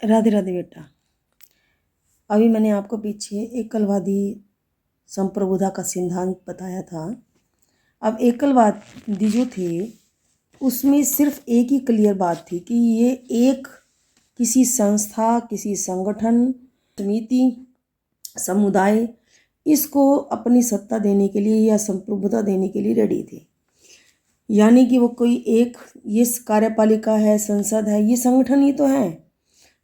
राधे राधे बेटा। अभी मैंने आपको पीछे एकलवादी संप्रभुता का सिद्धांत बताया था। अब एकलवादी जो थे उसमें सिर्फ एक ही क्लियर बात थी कि ये एक किसी संस्था, किसी संगठन, समिति, समुदाय इसको अपनी सत्ता देने के लिए या संप्रभुता देने के लिए रेडी थे। यानी कि वो कोई एक, ये कार्यपालिका है, संसद है, ये संगठन ही तो है,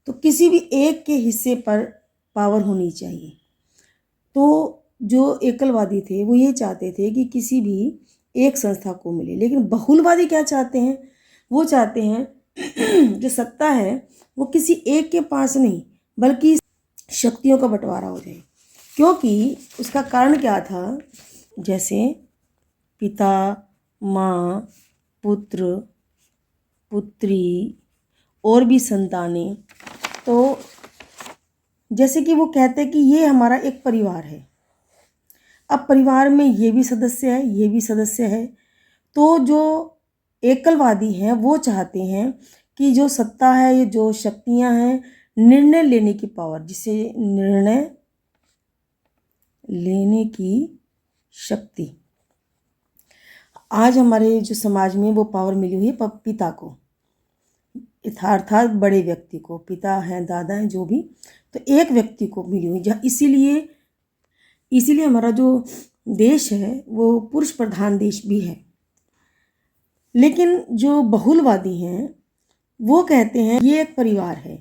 तो किसी भी एक के हिस्से पर पावर होनी चाहिए। तो जो एकलवादी थे वो ये चाहते थे कि किसी भी एक संस्था को मिले, लेकिन बहुलवादी क्या चाहते हैं? वो चाहते हैं जो सत्ता है वो किसी एक के पास नहीं बल्कि शक्तियों का बंटवारा हो जाए। क्योंकि उसका कारण क्या था? जैसे पिता, माँ, पुत्र, पुत्री और भी संतानें, तो जैसे कि वो कहते हैं कि ये हमारा एक परिवार है। अब परिवार में ये भी सदस्य है, ये भी सदस्य है। तो जो एकलवादी हैं वो चाहते हैं कि जो सत्ता है, ये जो शक्तियां हैं, निर्णय लेने की पावर, जिसे निर्णय लेने की शक्ति, आज हमारे जो समाज में वो पावर मिली हुई है पिता को, अर्थात बड़े व्यक्ति को, पिता हैं, दादा हैं, जो भी, तो एक व्यक्ति को मिली हुई। इसीलिए हमारा जो देश है वो पुरुष प्रधान देश भी है। लेकिन जो बहुलवादी हैं वो कहते हैं ये एक परिवार है,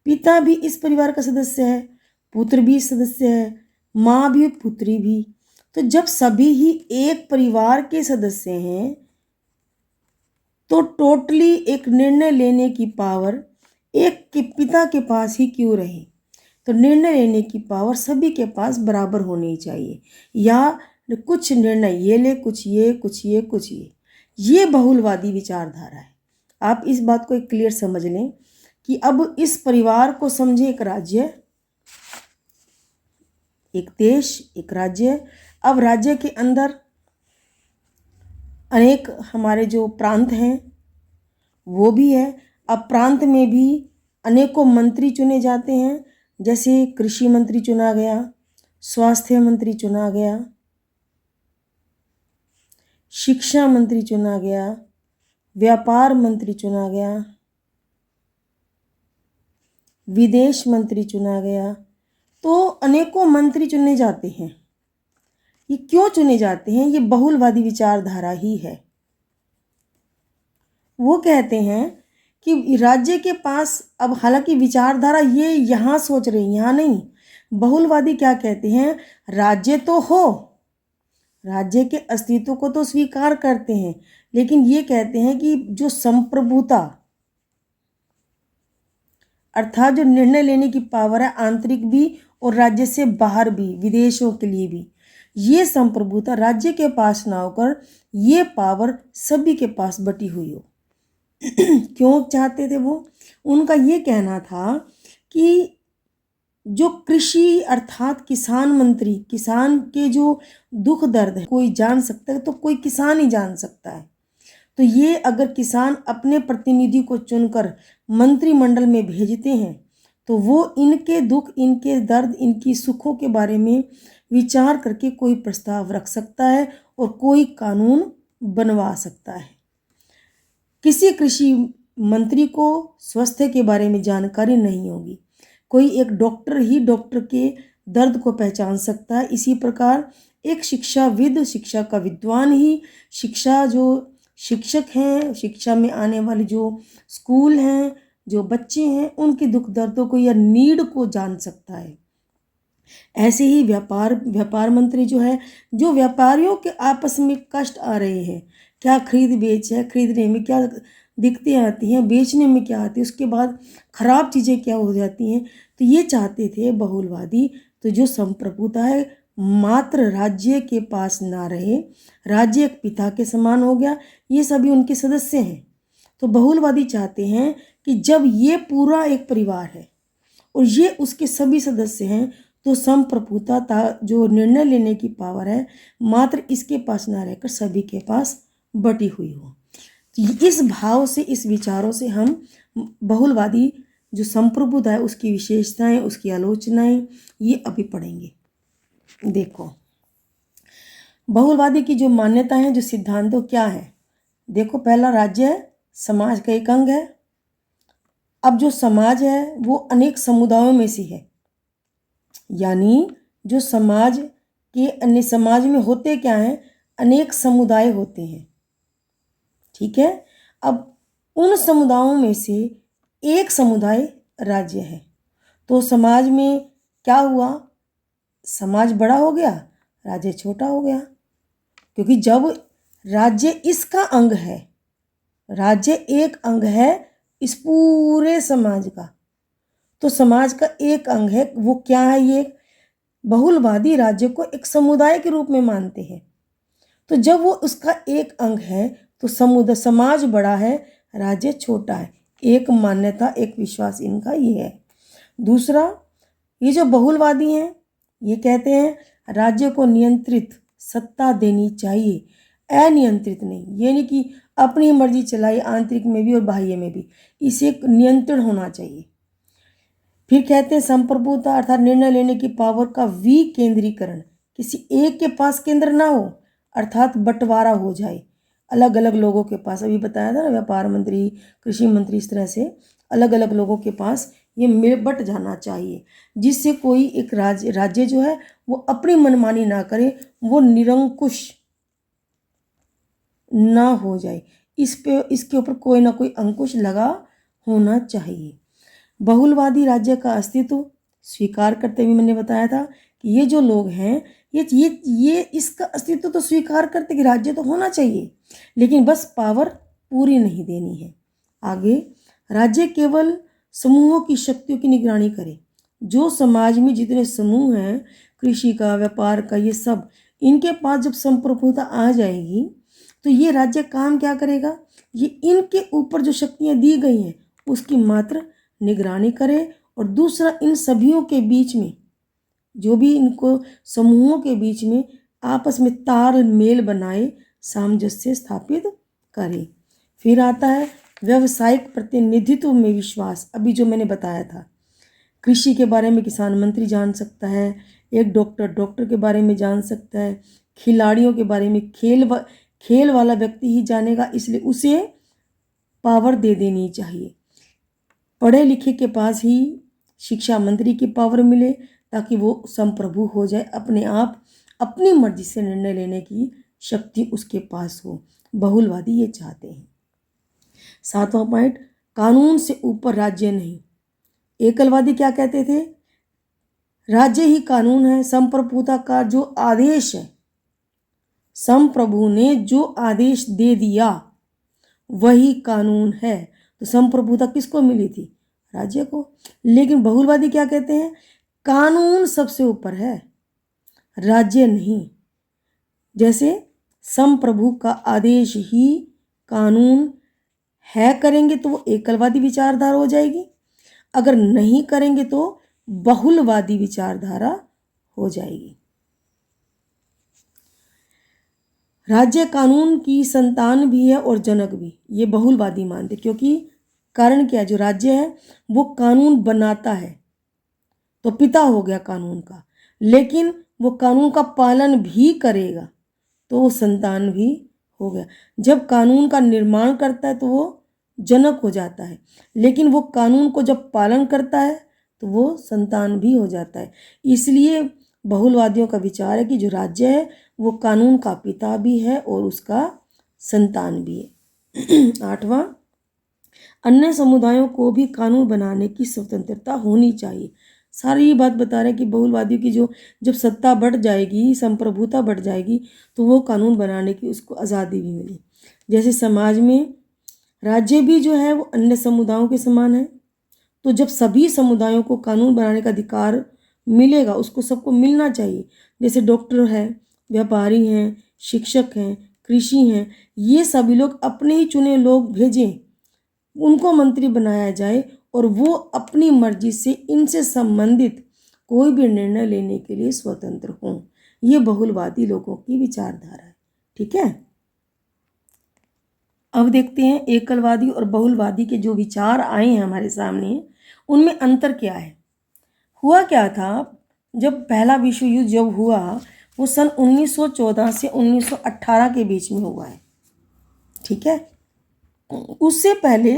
पिता भी इस परिवार का सदस्य है, पुत्र भी सदस्य है, माँ भी, पुत्री भी। तो जब सभी ही एक परिवार के सदस्य हैं तो टोटली एक निर्णय लेने की पावर एक के पिता के पास ही क्यों रहे? तो निर्णय लेने की पावर सभी के पास बराबर होनी चाहिए, या कुछ निर्णय ये ले, कुछ ये, कुछ ये, कुछ ये बहुलवादी विचारधारा है। आप इस बात को एक क्लियर समझ लें कि अब इस परिवार को समझे एक राज्य, एक देश, एक राज्य। अब राज्य के अंदर अनेक हमारे जो प्रांत हैं वो भी है। अब प्रांत में भी अनेकों मंत्री चुने जाते हैं, जैसे कृषि मंत्री चुना गया, स्वास्थ्य मंत्री चुना गया, शिक्षा मंत्री चुना गया, व्यापार मंत्री चुना गया, विदेश मंत्री चुना गया। तो अनेकों मंत्री चुने जाते हैं। ये क्यों चुने जाते हैं? ये बहुलवादी विचारधारा ही है। वो कहते हैं कि राज्य के पास, अब हालांकि विचारधारा ये यहाँ सोच रहे हैं, यहाँ नहीं। बहुलवादी क्या कहते हैं? राज्य तो हो, राज्य के अस्तित्व को तो स्वीकार करते हैं, लेकिन ये कहते हैं कि जो संप्रभुता, अर्थात जो निर्णय लेने की पावर है, आंतरिक भी और राज्य से बाहर भी, विदेशों के लिए भी, ये संप्रभुता राज्य के पास ना होकर ये पावर सभी के पास बटी हुई हो। क्यों चाहते थे वो? उनका ये कहना था कि जो कृषि अर्थात किसान मंत्री, किसान के जो दुख दर्द है कोई जान सकता है तो कोई किसान ही जान सकता है। तो ये अगर किसान अपने प्रतिनिधि को चुनकर मंत्रिमंडल में भेजते हैं तो वो इनके दुख, इनके दर्द, इनकी सुखों के बारे में विचार करके कोई प्रस्ताव रख सकता है और कोई कानून बनवा सकता है। किसी कृषि मंत्री को स्वास्थ्य के बारे में जानकारी नहीं होगी, कोई एक डॉक्टर ही डॉक्टर के दर्द को पहचान सकता है। इसी प्रकार एक शिक्षाविद, शिक्षा का विद्वान ही शिक्षा, जो शिक्षक हैं, शिक्षा में आने वाले जो स्कूल हैं, जो बच्चे हैं, उनके दुख दर्दों को या नीड को जान सकता है। ऐसे ही व्यापार मंत्री जो है, जो व्यापारियों के आपस में कष्ट आ रहे हैं, क्या खरीद बेच है, खरीदने में क्या दिक्कतें आती हैं, बेचने में क्या आती है, उसके बाद खराब चीज़ें क्या हो जाती हैं, तो ये चाहते थे बहुलवादी। तो जो संप्रभुता है मात्र राज्य के पास ना रहे, राज्य एक पिता के समान हो गया, ये सभी उनके सदस्य हैं। तो बहुलवादी चाहते हैं कि जब ये पूरा एक परिवार है और ये उसके सभी सदस्य हैं तो संप्रभुता, जो निर्णय लेने की पावर है, मात्र इसके पास ना रहकर सभी के पास बटी हुई हो। तो इस भाव से, इस विचारों से हम बहुलवादी जो संप्रभुता है उसकी विशेषताएं, उसकी आलोचनाएं, ये अभी पढ़ेंगे। देखो, बहुलवादी की जो मान्यता है, जो सिद्धांतों क्या है। देखो, पहला, राज्य समाज का एक अंग है। अब जो समाज है वो अनेक समुदायों में से है, यानी जो समाज के अन्य समाज में होते क्या हैं, अनेक समुदाय होते हैं। ठीक है। अब उन समुदायों में से एक समुदाय राज्य है। तो समाज में क्या हुआ, समाज बड़ा हो गया, राज्य छोटा हो गया। क्योंकि जब राज्य इसका अंग है, राज्य एक अंग है इस पूरे समाज का, तो समाज का एक अंग है, वो क्या है, ये बहुलवादी राज्य को एक समुदाय के रूप में मानते हैं। तो जब वो उसका एक अंग है तो समाज बड़ा है, राज्य छोटा है। एक मान्यता, एक विश्वास इनका ये है। दूसरा, ये जो बहुलवादी हैं ये कहते हैं राज्य को नियंत्रित सत्ता देनी चाहिए, अनियंत्रित नहीं। ये नहीं कि अपनी मर्जी चलाई, आंतरिक में भी और बाह्य में भी, इसे एक नियंत्रण होना चाहिए। फिर कहते हैं संप्रभुता अर्थात निर्णय लेने की पावर का विकेंद्रीकरण, किसी एक के पास केंद्र ना हो, अर्थात बंटवारा हो जाए अलग अलग लोगों के पास। अभी बताया था ना, व्यापार मंत्री, कृषि मंत्री, इस तरह से अलग अलग लोगों के पास ये मिल बट जाना चाहिए, जिससे कोई एक राज्य जो है वो अपनी मनमानी ना करे, वो निरंकुश ना हो जाए, इसके ऊपर कोई ना कोई अंकुश लगा होना चाहिए। बहुलवादी राज्य का अस्तित्व स्वीकार करते हुए मैंने बताया था कि ये जो लोग हैं ये इसका अस्तित्व तो स्वीकार करते कि राज्य तो होना चाहिए, लेकिन बस पावर पूरी नहीं देनी है। आगे, राज्य केवल समूहों की शक्तियों की निगरानी करे। जो समाज में जितने समूह हैं, कृषि का, व्यापार का, ये सब, इनके पास जब संप्रभुता आ जाएगी तो ये राज्य काम क्या करेगा, ये इनके ऊपर जो शक्तियाँ दी गई हैं उसकी मात्र निगरानी करे, और दूसरा, इन सभियों के बीच में, जो भी इनको समूहों के बीच में आपस में तालमेल बनाए, सामंजस्य स्थापित करे। फिर आता है व्यावसायिक प्रतिनिधित्व में विश्वास। अभी जो मैंने बताया था, कृषि के बारे में किसान मंत्री जान सकता है, एक डॉक्टर के बारे में जान सकता है, खिलाड़ियों के बारे में खेल वाला व्यक्ति ही जानेगा, इसलिए उसे पावर दे देनी चाहिए। पढ़े लिखे के पास ही शिक्षा मंत्री की पावर मिले, ताकि वो संप्रभु हो जाए, अपने आप अपनी मर्जी से निर्णय लेने की शक्ति उसके पास हो। बहुलवादी ये चाहते हैं। 7वां पॉइंट, कानून से ऊपर राज्य नहीं। एकलवादी क्या कहते थे, राज्य ही कानून है, संप्रभुता का जो आदेश है, संप्रभु ने जो आदेश दे दिया वही कानून है। तो संप्रभुता किसको मिली थी, राज्य को। लेकिन बहुलवादी क्या कहते हैं, कानून सबसे ऊपर है, राज्य नहीं। जैसे संप्रभु का आदेश ही कानून है, करेंगे तो वो एकलवादी विचारधारा हो जाएगी, अगर नहीं करेंगे तो बहुलवादी विचारधारा हो जाएगी। राज्य कानून की संतान भी है और जनक भी, ये बहुलवादी मानते, क्योंकि कारण क्या है, जो राज्य है वो कानून बनाता है, तो पिता हो गया कानून का, लेकिन वो कानून का पालन भी करेगा तो वो संतान भी हो गया। जब कानून का निर्माण करता है तो वो जनक हो जाता है, लेकिन वो कानून को जब पालन करता है तो वो संतान भी हो जाता है। इसलिए बहुलवादियों का विचार है कि जो राज्य है वो कानून का पिता भी है और उसका संतान भी है। 8वां, अन्य समुदायों को भी कानून बनाने की स्वतंत्रता होनी चाहिए। सारी बात बता रहे हैं कि बहुलवादियों की जब सत्ता बढ़ जाएगी, संप्रभुता बढ़ जाएगी, तो वो कानून बनाने की उसको आज़ादी भी मिली। जैसे समाज में राज्य भी जो है वो अन्य समुदायों के समान है, तो जब सभी समुदायों को कानून बनाने का अधिकार मिलेगा, उसको सबको मिलना चाहिए। जैसे डॉक्टर है, व्यापारी हैं, शिक्षक हैं, कृषि हैं, ये सभी लोग अपने ही चुने लोग भेजें, उनको मंत्री बनाया जाए और वो अपनी मर्जी से इनसे संबंधित कोई भी निर्णय लेने के लिए स्वतंत्र हों। ये बहुलवादी लोगों की विचारधारा है। ठीक है। अब देखते हैं एकलवादी और बहुलवादी के जो विचार आए हैं हमारे सामने, उनमें अंतर क्या है? हुआ क्या था, जब पहला विश्व युद्ध जब हुआ वो सन 1914 से 1918 के बीच में हुआ है, ठीक है। उससे पहले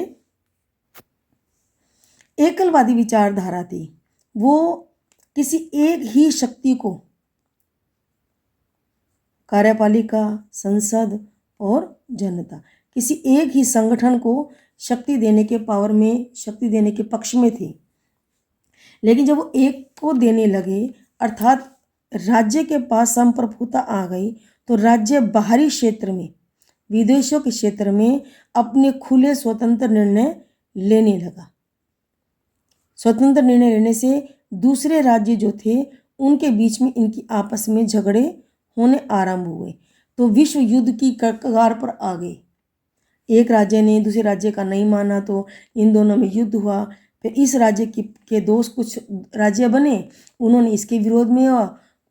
एकलवादी विचारधारा थी, वो किसी एक ही शक्ति को, कार्यपालिका, संसद और जनता, किसी एक ही संगठन को शक्ति देने के पावर में, शक्ति देने के पक्ष में थी। लेकिन जब वो एक को देने लगे, अर्थात राज्य के पास संप्रभुता आ गई, तो राज्य बाहरी क्षेत्र में, विदेशों के क्षेत्र में अपने खुले स्वतंत्र निर्णय लेने लगा। स्वतंत्र निर्णय लेने से दूसरे राज्य जो थे उनके बीच में इनकी आपस में झगड़े होने आरंभ हुए, तो विश्व युद्ध की कगार पर आ गए। एक राज्य ने दूसरे राज्य का नहीं माना तो इन दोनों में युद्ध हुआ। फिर इस राज्य के दोस्त कुछ राज्य बने, उन्होंने इसके विरोध में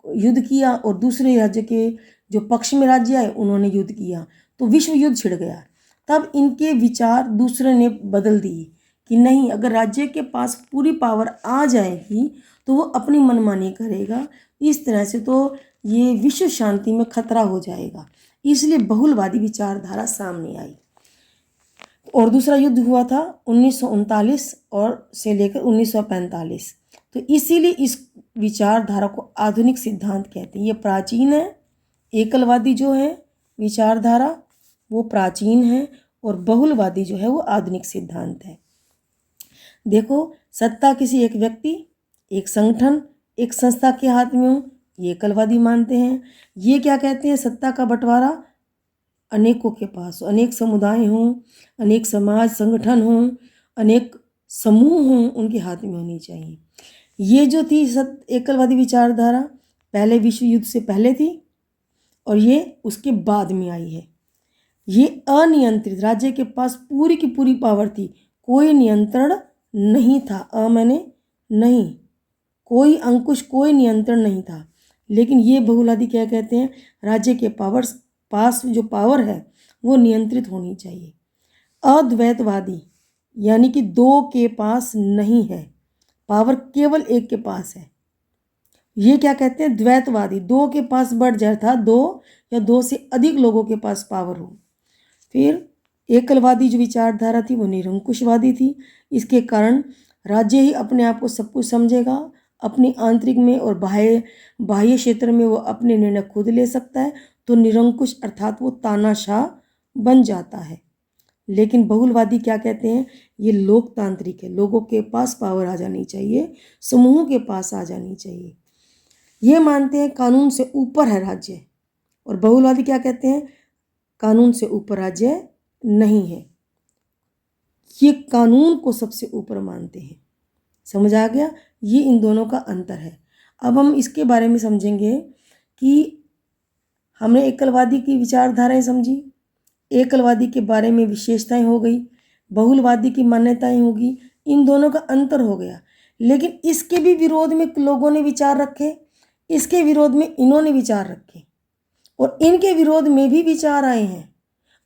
युद्ध किया, और दूसरे राज्य के जो पक्ष में राज्य आए उन्होंने युद्ध किया, तो विश्व युद्ध छिड़ गया। तब इनके विचार दूसरे ने बदल दिए कि नहीं, अगर राज्य के पास पूरी पावर आ जाएगी तो वो अपनी मनमानी करेगा, इस तरह से तो ये विश्व शांति में खतरा हो जाएगा। इसलिए बहुलवादी विचारधारा सामने आई। और दूसरा युद्ध हुआ था 1939 और से लेकर 1945। तो इसीलिए इस विचारधारा को आधुनिक सिद्धांत कहते हैं। ये प्राचीन है, एकलवादी जो है विचारधारा वो प्राचीन है, और बहुलवादी जो है वो आधुनिक सिद्धांत है। देखो, सत्ता किसी एक व्यक्ति, एक संगठन, एक संस्था के हाथ में हो, ये एकलवादी मानते हैं। ये क्या कहते हैं, सत्ता का बंटवारा अनेकों के पास, अनेक समुदाय हों, अनेक समाज संगठन हों, अनेक समूह हों, उनके हाथ में होनी चाहिए। ये जो थी एकलवादी विचारधारा पहले विश्व युद्ध से पहले थी, और ये उसके बाद में आई है। ये अनियंत्रित, राज्य के पास पूरी की पूरी पावर थी, कोई नियंत्रण नहीं था। मैंने नहीं, कोई अंकुश, कोई नियंत्रण नहीं था। लेकिन ये बहुलवादी क्या कहते हैं, राज्य के पास जो पावर है वो नियंत्रित होनी चाहिए। अद्वैतवादी यानी कि दो के पास नहीं है, पावर केवल एक के पास है। ये क्या कहते हैं, द्वैतवादी, दो के पास बढ़ जाए था, दो या दो से अधिक लोगों के पास पावर हो। फिर एकलवादी जो विचारधारा थी वो निरंकुशवादी थी। इसके कारण राज्य ही अपने आप को सब कुछ समझेगा, अपनी आंतरिक में और बाह्य क्षेत्र में वो अपने निर्णय खुद ले सकता है, तो निरंकुश अर्थात वो तानाशाह बन जाता है। लेकिन बहुलवादी क्या कहते हैं, ये लोकतांत्रिक है, लोगों के पास पावर आ जानी चाहिए, समूहों के पास आ जानी चाहिए। ये मानते हैं कानून से ऊपर है राज्य, और बहुलवादी क्या कहते हैं, कानून से ऊपर राज्य नहीं है, ये कानून को सबसे ऊपर मानते हैं। समझ आ गया, ये इन दोनों का अंतर है। अब हम इसके बारे में समझेंगे कि हमने एकलवादी की विचारधाराएं समझी, एकलवादी के बारे में विशेषताएं हो गई, बहुलवादी की मान्यताएं होगी, इन दोनों का अंतर हो गया। लेकिन इसके भी विरोध में लोगों ने विचार रखे, इसके विरोध में इन्होंने विचार रखे, और इनके विरोध में भी विचार आए हैं।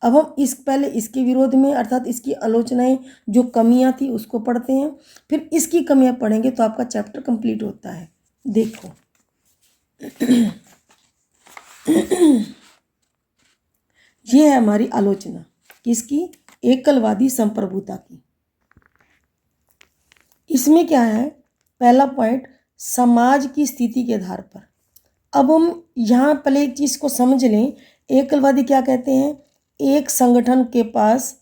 अब हम पहले इसके विरोध में अर्थात इसकी आलोचनाएं, जो कमियां थी उसको पढ़ते हैं, फिर इसकी कमियां पढ़ेंगे तो आपका चैप्टर कंप्लीट होता है। देखो ये है हमारी आलोचना किसकी, एकलवादी संप्रभुता की। इसमें क्या है, पहला पॉइंट, समाज की स्थिति के आधार पर। अब हम यहाँ पहले एक चीज़ को समझ लें, एकलवादी क्या कहते हैं, एक संगठन के पास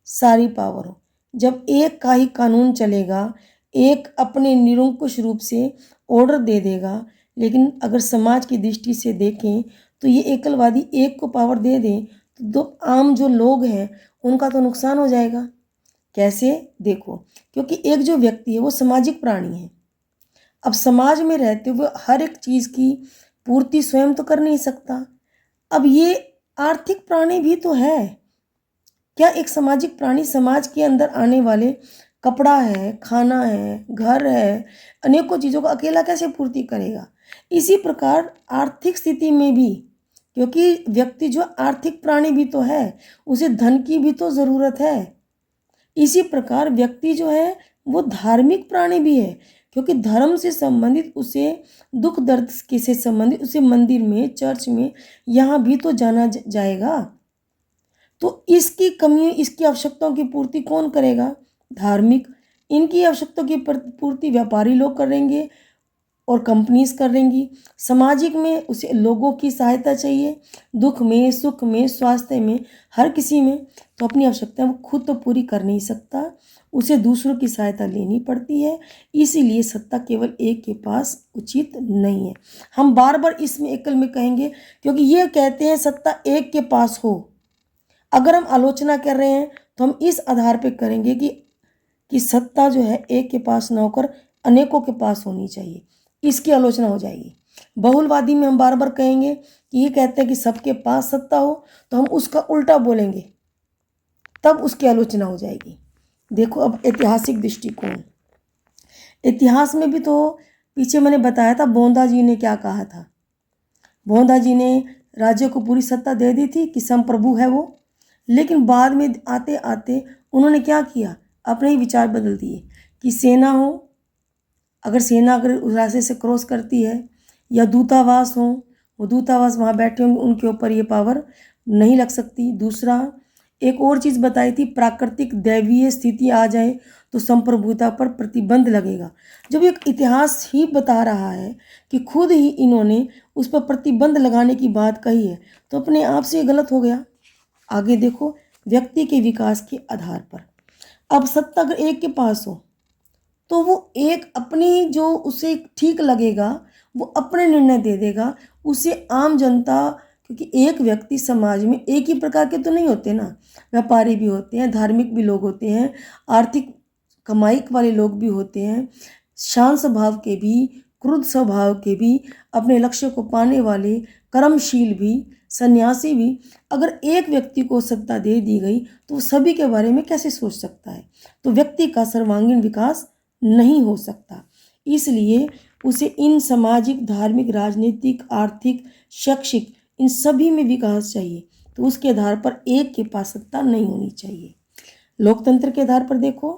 सारी पावर हो, जब एक का ही कानून चलेगा, एक अपने निरंकुश रूप से ऑर्डर दे देगा। लेकिन अगर समाज की दृष्टि से देखें तो ये एकलवादी एक को पावर दे दें तो आम जो लोग हैं उनका तो नुकसान हो जाएगा। कैसे, देखो, क्योंकि एक जो व्यक्ति है वो सामाजिक प्राणी है। अब समाज में रहते हुए हर एक चीज़ की पूर्ति स्वयं तो कर नहीं सकता। अब ये आर्थिक प्राणी भी तो है। क्या एक सामाजिक प्राणी समाज के अंदर आने वाले कपड़ा है, खाना है, घर है, अनेकों चीज़ों को अकेला कैसे पूर्ति करेगा। इसी प्रकार आर्थिक स्थिति में भी, क्योंकि व्यक्ति जो आर्थिक प्राणी भी तो है, उसे धन की भी तो ज़रूरत है। इसी प्रकार व्यक्ति जो है वो धार्मिक प्राणी भी है, क्योंकि धर्म से संबंधित उसे दुख दर्द के से संबंधित उसे मंदिर में, चर्च में, यहाँ भी तो जाना जाएगा। तो इसकी कमी, इसकी आवश्यकताओं की पूर्ति कौन करेगा? धार्मिक। इनकी आवश्यकताओं की पूर्ति व्यापारी लोग करेंगे और कंपनीज करेंगी। सामाजिक में उसे लोगों की सहायता चाहिए, दुख में, सुख में, स्वास्थ्य में, हर किसी में। तो अपनी आवश्यकताएं वो खुद तो पूरी कर नहीं सकता, उसे दूसरों की सहायता लेनी पड़ती है। इसीलिए सत्ता केवल एक के पास उचित नहीं है। हम बार बार इसमें एकल में कहेंगे, क्योंकि ये कहते हैं सत्ता एक के पास हो। अगर हम आलोचना कर रहे हैं तो हम इस आधार पर करेंगे कि सत्ता जो है एक के पास न होकर अनेकों के पास होनी चाहिए, इसकी आलोचना हो जाएगी। बहुलवादी में हम बार बार कहेंगे कि ये कहते हैं कि सबके पास सत्ता हो, तो हम उसका उल्टा बोलेंगे, तब उसकी आलोचना हो जाएगी। देखो अब ऐतिहासिक दृष्टिकोण, इतिहास में भी तो पीछे मैंने बताया था बोंदा जी ने क्या कहा था। बोंदा जी ने राज्य को पूरी सत्ता दे दी थी कि संप्रभु है वो, लेकिन बाद में आते आते उन्होंने क्या किया, अपने ही विचार बदल दिए कि सेना हो, अगर उस रास्ते से क्रॉस करती है, या दूतावास हो, वो दूतावास वहाँ बैठे होंगे, उनके ऊपर ये पावर नहीं लग सकती। दूसरा, एक और चीज़ बताई थी, प्राकृतिक दैवीय स्थिति आ जाए तो संप्रभुता पर प्रतिबंध लगेगा। जब एक इतिहास ही बता रहा है कि खुद ही इन्होंने उस पर प्रतिबंध लगाने की बात कही है, तो अपने आप से ये गलत हो गया। आगे देखो, व्यक्ति के विकास के आधार पर, अब सत्ता अगर एक के पास हो तो वो एक अपनी जो उसे ठीक लगेगा वो अपने निर्णय दे देगा। उसे आम जनता, क्योंकि एक व्यक्ति समाज में एक ही प्रकार के तो नहीं होते ना, व्यापारी भी होते हैं, धार्मिक भी लोग होते हैं, आर्थिक कमाई वाले लोग भी होते हैं, शांत स्वभाव के भी, क्रुद्ध स्वभाव के भी, अपने लक्ष्य को पाने वाले, कर्मशील भी, सन्यासी भी। अगर एक व्यक्ति को सत्ता दे दी गई तो वो सभी के बारे में कैसे सोच सकता है? तो व्यक्ति का सर्वांगीण विकास नहीं हो सकता। इसलिए उसे इन सामाजिक, धार्मिक, राजनीतिक, आर्थिक, शैक्षिक, इन सभी में विकास चाहिए। तो उसके आधार पर एक के पास सत्ता नहीं होनी चाहिए। लोकतंत्र के आधार पर देखो,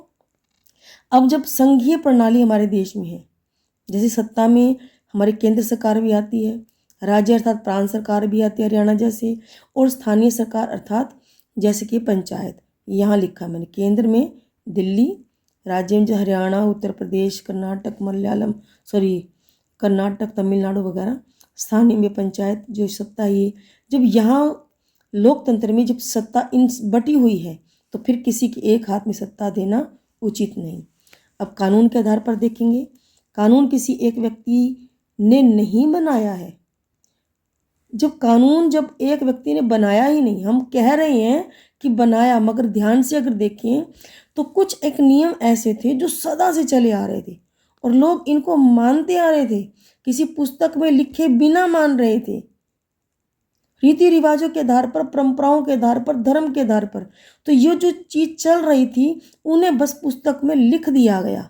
अब जब संघीय प्रणाली हमारे देश में है, जैसे सत्ता में हमारी केंद्र सरकार भी आती है, राज्य अर्थात प्रांत सरकार भी आती है हरियाणा जैसे, और स्थानीय सरकार अर्थात जैसे कि पंचायत। यहाँ लिखा मैंने, केंद्र में दिल्ली, राज्य में जो हरियाणा, उत्तर प्रदेश, कर्नाटक, कर्नाटक, तमिलनाडु वगैरह, स्थानीय में पंचायत जो सत्ता है। जब यहाँ लोकतंत्र में जब सत्ता इन बटी हुई है तो फिर किसी के एक हाथ में सत्ता देना उचित नहीं। अब कानून के आधार पर देखेंगे, कानून किसी एक व्यक्ति ने नहीं बनाया है। जब एक व्यक्ति ने बनाया ही नहीं, हम कह रहे हैं कि बनाया, मगर ध्यान से अगर देखें तो कुछ एक नियम ऐसे थे जो सदा से चले आ रहे थे और लोग इनको मानते आ रहे थे, किसी पुस्तक में लिखे बिना मान रहे थे, रीति रिवाजों के आधार पर, परंपराओं के आधार पर, धर्म के आधार पर। तो ये जो चीज चल रही थी उन्हें बस पुस्तक में लिख दिया गया,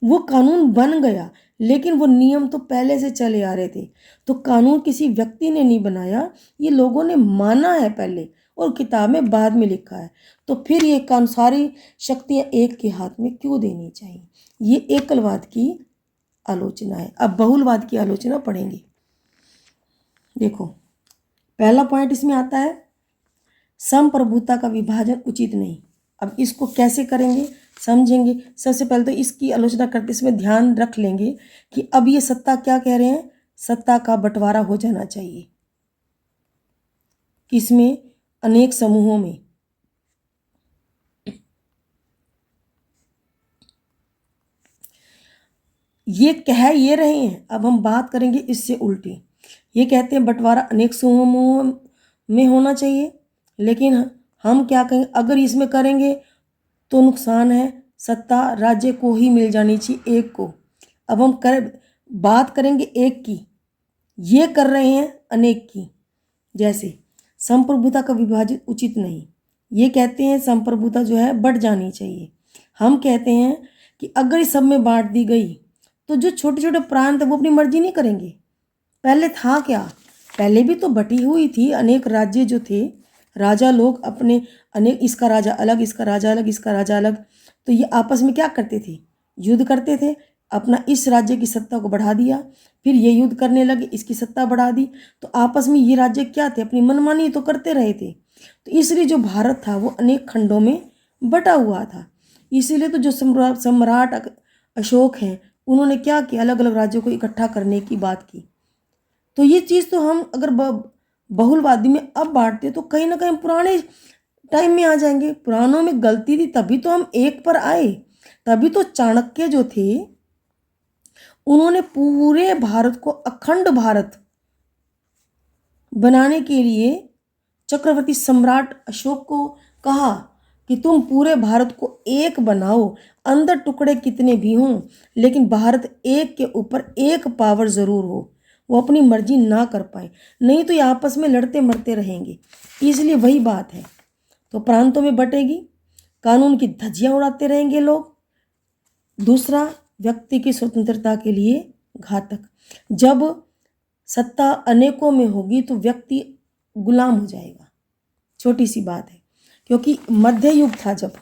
वो कानून बन गया, लेकिन वो नियम तो पहले से चले आ रहे थे। तो कानून किसी व्यक्ति ने नहीं बनाया, ये लोगों ने माना है पहले और किताब में बाद में लिखा है। तो फिर ये कानून, सारी शक्तियाँ एक के हाथ में क्यों देनी चाहिए? ये एकलवाद की आलोचना है। अब बहुलवाद की आलोचना पढ़ेंगे। देखो, पहला पॉइंट इसमें आता है, संप्रभुता का विभाजन उचित नहीं। अब इसको कैसे करेंगे समझेंगे। सबसे पहले तो इसकी आलोचना करते समय ध्यान रख लेंगे कि अब ये सत्ता क्या कह रहे हैं, सत्ता का बंटवारा हो जाना चाहिए। किसमें? अनेक समूहों में। ये कह ये रहे हैं, अब हम बात करेंगे इससे उल्टी। ये कहते हैं बंटवारा अनेक समूहों में होना चाहिए, लेकिन हम क्या कहेंगे, अगर इसमें करेंगे तो नुकसान है, सत्ता राज्य को ही मिल जानी चाहिए, एक को। अब हम बात करेंगे एक की, ये कर रहे हैं अनेक की। जैसे संप्रभुता का विभाजन उचित नहीं, ये कहते हैं संप्रभुता जो है बढ़ जानी चाहिए। हम कहते हैं कि अगर इस सब में बांट दी गई तो जो छोटे छोटे प्रांत है वो अपनी मर्जी नहीं करेंगे। पहले था क्या, पहले भी तो बटी हुई थी, अनेक राज्य जो थे, राजा लोग अपने अनेक, इसका राजा अलग, इसका राजा अलग, इसका राजा अलग, तो ये आपस में क्या करते थे, युद्ध करते थे। अपना इस राज्य की सत्ता को बढ़ा दिया, फिर ये युद्ध करने लगे, इसकी सत्ता बढ़ा दी। तो आपस में ये राज्य क्या थे, अपनी मनमानी तो करते रहे थे। तो इसलिए जो भारत था वो अनेक खंडों में बटा हुआ था। इसीलिए तो जो सम्राट अशोक हैं, उन्होंने क्या किया, अलग अलग राज्यों को इकट्ठा करने की बात की। तो ये चीज़ तो हम अगर बहुलवादी में अब बांटते तो कहीं ना कहीं पुराने टाइम में आ जाएंगे। पुरानों में गलती थी तभी तो हम एक पर आए। तभी तो चाणक्य जो थे उन्होंने पूरे भारत को अखंड भारत बनाने के लिए चक्रवर्ती सम्राट अशोक को कहा कि तुम पूरे भारत को एक बनाओ, अंदर टुकड़े कितने भी हों, लेकिन भारत एक के ऊपर एक पावर जरूर हो। वो अपनी मर्जी ना कर पाए, नहीं तो ये आपस में लड़ते मरते रहेंगे। इसलिए वही बात है, तो प्रांतों में बटेगी, कानून की धज्जियां उड़ाते रहेंगे लोग। दूसरा, व्यक्ति की स्वतंत्रता के लिए घातक। जब सत्ता अनेकों में होगी तो व्यक्ति गुलाम हो जाएगा। छोटी सी बात है, क्योंकि मध्य युग था। जब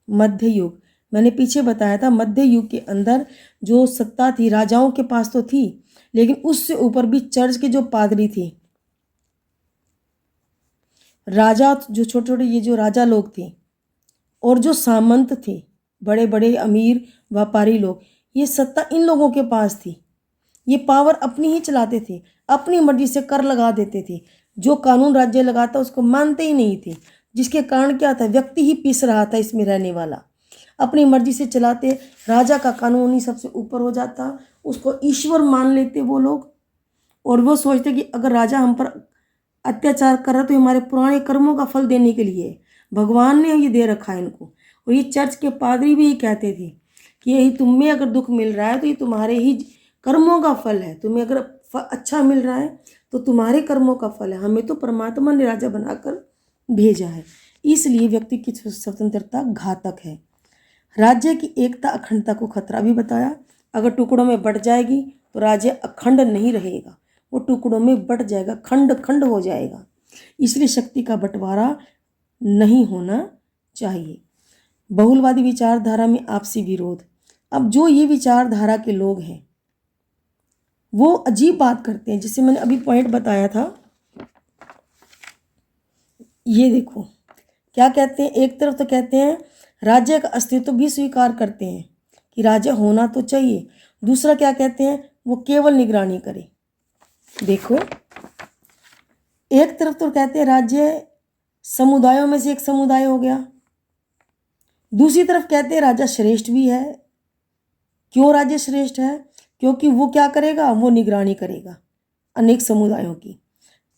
मध्य युग, मैंने पीछे बताया था, मध्य युग के अंदर जो सत्ता थी राजाओं के पास तो थी, लेकिन उससे ऊपर भी चर्च के जो पादरी थे, राजा, जो छोटे छोटे ये जो राजा लोग थे, और जो सामंत थे, बड़े बड़े अमीर व्यापारी लोग, ये सत्ता इन लोगों के पास थी। ये पावर अपनी ही चलाते थे, अपनी मर्जी से कर लगा देते थे। जो कानून राज्य लगाता उसको मानते ही नहीं थे, जिसके कारण क्या था, व्यक्ति ही पिस रहा था इसमें रहने वाला। अपनी मर्जी से चलाते, राजा का कानून ही सबसे ऊपर हो जाता, उसको ईश्वर मान लेते वो लोग। और वो सोचते कि अगर राजा हम पर अत्याचार कर रहा तो हमारे पुराने कर्मों का फल देने के लिए भगवान ने ये दे रखा है इनको। और ये चर्च के पादरी भी कहते थे कि यही तुम्हें अगर दुख मिल रहा है तो ये तुम्हारे ही कर्मों का फल है। तुम्हें अगर अच्छा मिल रहा है तो तुम्हारे कर्मों का फल है, हमें तो परमात्मा ने राजा बनाकर भेजा है। इसलिए व्यक्ति की स्वतंत्रता घातक है। राज्य की एकता अखंडता को खतरा भी बताया। अगर टुकड़ों में बट जाएगी तो राज्य अखंड नहीं रहेगा, वो टुकड़ों में बट जाएगा, खंड खंड हो जाएगा। इसलिए शक्ति का बंटवारा नहीं होना चाहिए। बहुलवादी विचारधारा में आपसी विरोध। अब जो ये विचारधारा के लोग हैं वो अजीब बात करते हैं, जिससे मैंने अभी पॉइंट बताया था। ये देखो क्या कहते हैं, एक तरफ तो कहते हैं राज्य का अस्तित्व भी स्वीकार करते हैं कि राज्य होना तो चाहिए। दूसरा क्या कहते हैं, वो केवल निगरानी करे। देखो, एक तरफ तो कहते हैं राज्य समुदायों में से एक समुदाय हो गया, दूसरी तरफ कहते हैं राजा श्रेष्ठ भी है। क्यों राज्य श्रेष्ठ है, क्योंकि वो क्या करेगा, वो निगरानी करेगा अनेक समुदायों की।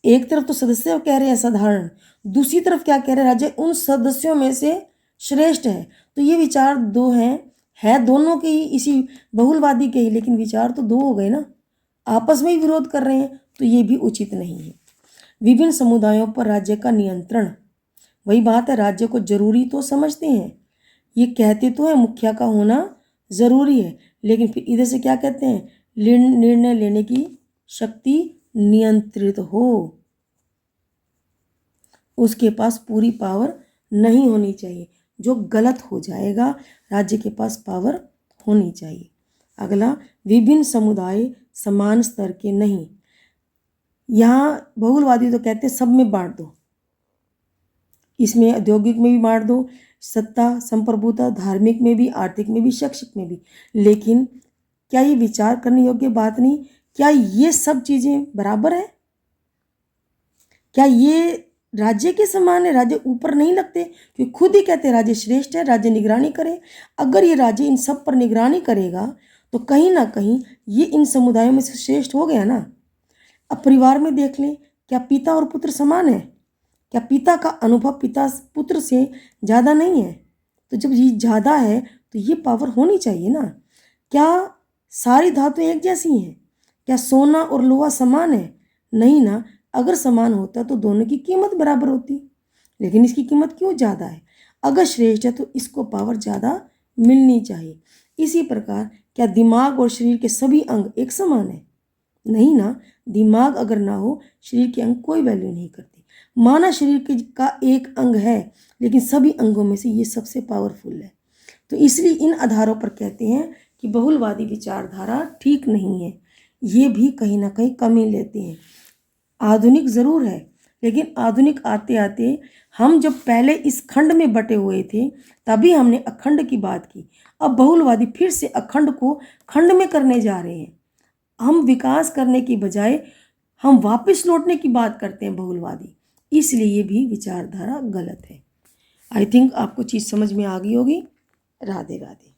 एक तरफ तो सदस्य कह रहे हैं साधारण, दूसरी तरफ क्या कह रहे हैं, राज्य उन सदस्यों में से श्रेष्ठ है। तो ये विचार दो हैं, है दोनों के ही, इसी बहुलवादी के ही, लेकिन विचार तो दो हो गए ना, आपस में ही विरोध कर रहे हैं, तो ये भी उचित नहीं है। विभिन्न समुदायों पर राज्य का नियंत्रण, वही बात है, राज्य को जरूरी तो समझते हैं, ये कहते तो है मुखिया का होना जरूरी है, लेकिन फिर इधर से क्या कहते हैं, निर्णय लेने की शक्ति नियंत्रित हो, उसके पास पूरी पावर नहीं होनी चाहिए। जो गलत हो जाएगा, राज्य के पास पावर होनी चाहिए। अगला, विभिन्न समुदाय समान स्तर के नहीं। यहाँ बहुलवादी तो कहते हैं सब में बांट दो, इसमें औद्योगिक में भी बांट दो, सत्ता संप्रभुता, धार्मिक में भी, आर्थिक में भी, शैक्षिक में भी। लेकिन क्या ये विचार करने योग्य बात नहीं? क्या ये सब चीजें बराबर है? क्या ये राज्य के समान है? राज्य ऊपर नहीं लगते? क्योंकि खुद ही कहते हैं राज्य श्रेष्ठ है, राज्य निगरानी करे। अगर ये राज्य इन सब पर निगरानी करेगा तो कहीं ना कहीं ये इन समुदायों में से श्रेष्ठ हो गया ना। अब परिवार में देख लें, क्या पिता और पुत्र समान है? क्या पिता का अनुभव पिता पुत्र से ज़्यादा नहीं है? तो जब ये ज़्यादा है तो ये पावर होनी चाहिए ना। क्या सारी धातुएं एक जैसी हैं? क्या सोना और लोहा समान है? नहीं ना। अगर समान होता तो दोनों की कीमत बराबर होती, लेकिन इसकी कीमत क्यों ज़्यादा है? अगर श्रेष्ठ है तो इसको पावर ज़्यादा मिलनी चाहिए। इसी प्रकार क्या दिमाग और शरीर के सभी अंग एक समान है? नहीं ना। दिमाग अगर ना हो, शरीर के अंग कोई वैल्यू नहीं करते। माना शरीर का एक अंग है लेकिन सभी अंगों में से ये सबसे पावरफुल है। तो इसलिए इन आधारों पर कहते हैं कि बहुलवादी विचारधारा ठीक नहीं है, ये भी कहीं ना कहीं कमी लेते हैं। आधुनिक ज़रूर है, लेकिन आधुनिक आते आते हम जब पहले इस खंड में बटे हुए थे तभी हमने अखंड की बात की। अब बहुलवादी फिर से अखंड को खंड में करने जा रहे हैं। हम विकास करने की बजाय हम वापस लौटने की बात करते हैं बहुलवादी, इसलिए ये भी विचारधारा गलत है। आई थिंक आपको चीज़ समझ में आ गई होगी। राधे राधे।